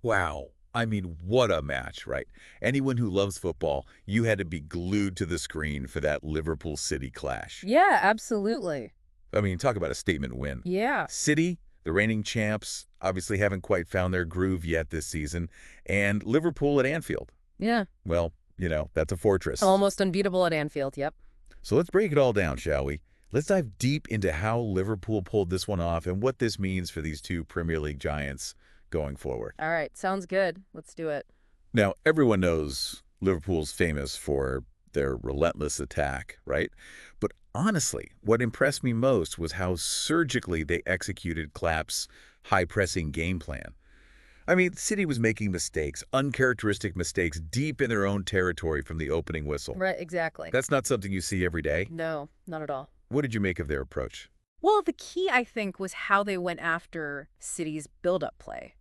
Wow. I mean, what a match, right? Anyone who loves football, you had to be glued to the screen for that Liverpool City clash. Yeah, absolutely. I mean, talk about a statement win. Yeah. City, the reigning champs, obviously haven't quite found their groove yet this season, and Liverpool at Anfield. Yeah. Well, that's a fortress. Almost unbeatable at Anfield, yep. So let's break it all down, shall we? Let's dive deep into how Liverpool pulled this one off and what this means for these two Premier League giants going forward. All right, sounds good. Let's do it. Now, everyone knows Liverpool's famous for their relentless attack, right? But honestly, what impressed me most was how surgically they executed Klopp's high-pressing game plan. I mean, City was making mistakes, uncharacteristic mistakes, deep in their own territory from the opening whistle. Right, exactly. That's not something you see every day. No, not at all. What did you make of their approach? Well, the key, I think, was how they went after City's build-up play.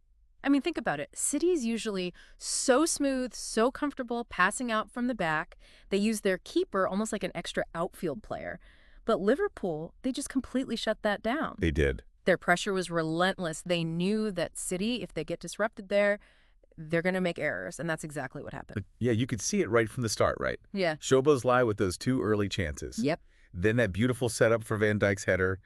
I mean, think about it. City's usually so smooth, so comfortable passing out from the back. They use their keeper almost like an extra outfield player. But Liverpool, they just completely shut that down. They did. Their pressure was relentless. They knew that City, if they get disrupted there, they're going to make errors, and that's exactly what happened. But yeah, you could see it right from the start, right? Yeah. Szoboszlai with those two early chances. Yep. Then that beautiful setup for Van Dijk's header.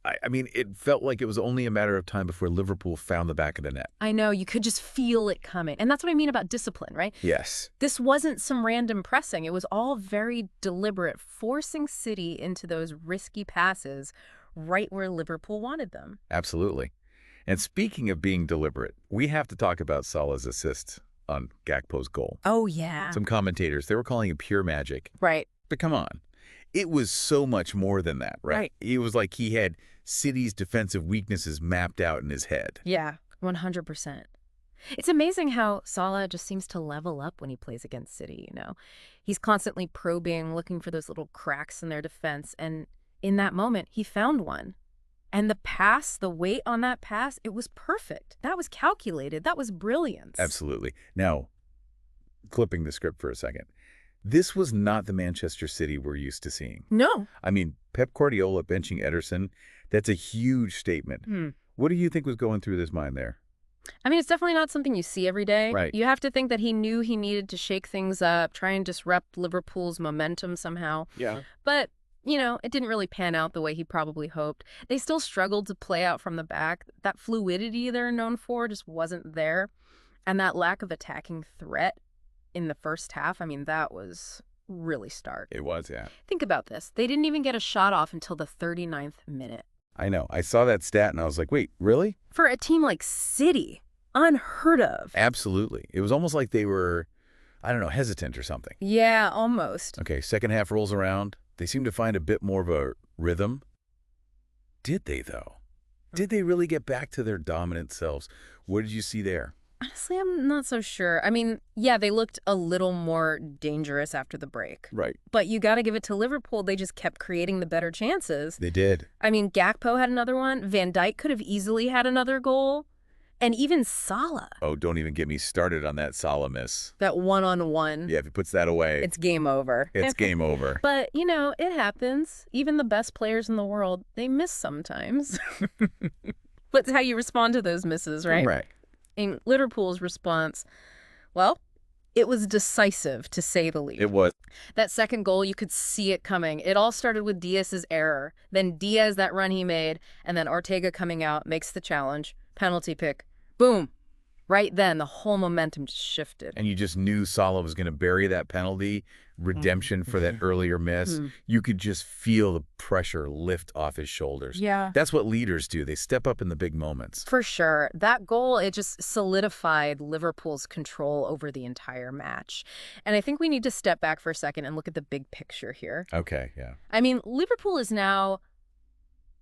I mean, it felt like it was only a matter of time before Liverpool found the back of the net. I know, you could just feel it coming. And that's what I mean about discipline, right? Yes. This wasn't some random pressing. It was all very deliberate, forcing City into those risky passes right where Liverpool wanted them. Absolutely. And speaking of being deliberate, we have to talk about Salah's assist on Gakpo's goal. Oh, yeah. Some commentators, they were calling it pure magic. Right. But come on. It was so much more than that, right? Right. It was like he had City's defensive weaknesses mapped out in his head. Yeah, 100%. It's amazing how Salah just seems to level up when he plays against City. He's constantly probing, looking for those little cracks in their defense, and in that moment, he found one. And the pass, the weight on that pass, it was perfect. That was calculated. That was brilliance. Absolutely. Now, clipping the script for a second. This was not the Manchester City we're used to seeing. No. I mean, Pep Guardiola benching Ederson, that's a huge statement. What do you think was going through his mind there? I mean, it's definitely not something you see every day. Right. You have to think that he knew he needed to shake things up, try and disrupt Liverpool's momentum somehow. Yeah. But, it didn't really pan out the way he probably hoped. They still struggled to play out from the back. That fluidity they're known for just wasn't there. And that lack of attacking threat in the first half, I mean, that was really stark. It was, yeah. Think about this. They didn't even get a shot off until the 39th minute. I know. I saw that stat and I was like, wait, really? For a team like City, unheard of. Absolutely. It was almost like they were, I don't know, hesitant or something. Yeah, almost. Okay, second half rolls around. They seem to find a bit more of a rhythm. Did they, though? Did they really get back to their dominant selves? What did you see there? Honestly, I'm not so sure. I mean, yeah, they looked a little more dangerous after the break. Right. But you got to give it to Liverpool. They just kept creating the better chances. They did. I mean, Gakpo had another one. Van Dijk could have easily had another goal. And even Salah. Oh, don't even get me started on that Salah miss. That one-on-one. Yeah, if he puts that away, It's game over. it's game over. But, it happens. Even the best players in the world, they miss sometimes. But it's how you respond to those misses, right? Right. And Liverpool's response, well, it was decisive, to say the least. It was. That second goal, you could see it coming. It all started with Diaz's error. Then Diaz, that run he made, and then Ortega coming out, makes the challenge. Penalty pick. Boom. Right then, the whole momentum just shifted. And you just knew Salah was going to bury that penalty, redemption for that earlier miss. You could just feel the pressure lift off his shoulders. Yeah. That's what leaders do. They step up in the big moments. For sure. That goal, it just solidified Liverpool's control over the entire match. And I think we need to step back for a second and look at the big picture here. Okay, yeah. I mean, Liverpool is now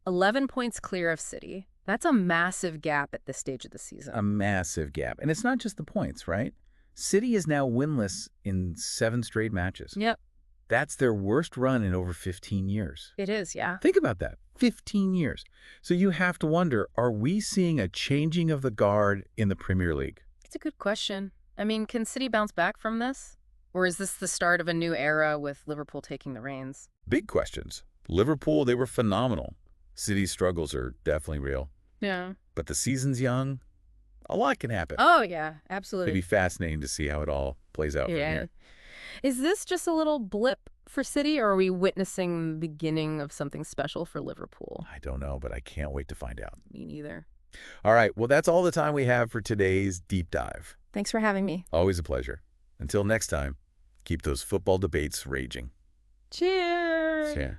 11 points clear of City. That's a massive gap at this stage of the season. A massive gap. And it's not just the points, right? City is now winless in 7 straight matches. Yep. That's their worst run in over 15 years. It is, yeah. Think about that. 15 years. So you have to wonder, are we seeing a changing of the guard in the Premier League? It's a good question. I mean, can City bounce back from this? Or is this the start of a new era with Liverpool taking the reins? Big questions. Liverpool, they were phenomenal. City's struggles are definitely real. Yeah. But the season's young. A lot can happen. Oh, yeah, It'd be absolutely. fascinating to see how it all plays out from Yeah. here. Is this just a little blip for City, or are we witnessing the beginning of something special for Liverpool? I don't know, but I can't wait to find out. Me neither. All right, well, that's all the time we have for today's deep dive. Thanks for having me. Always a pleasure. Until next time, keep those football debates raging. Cheers! Yeah.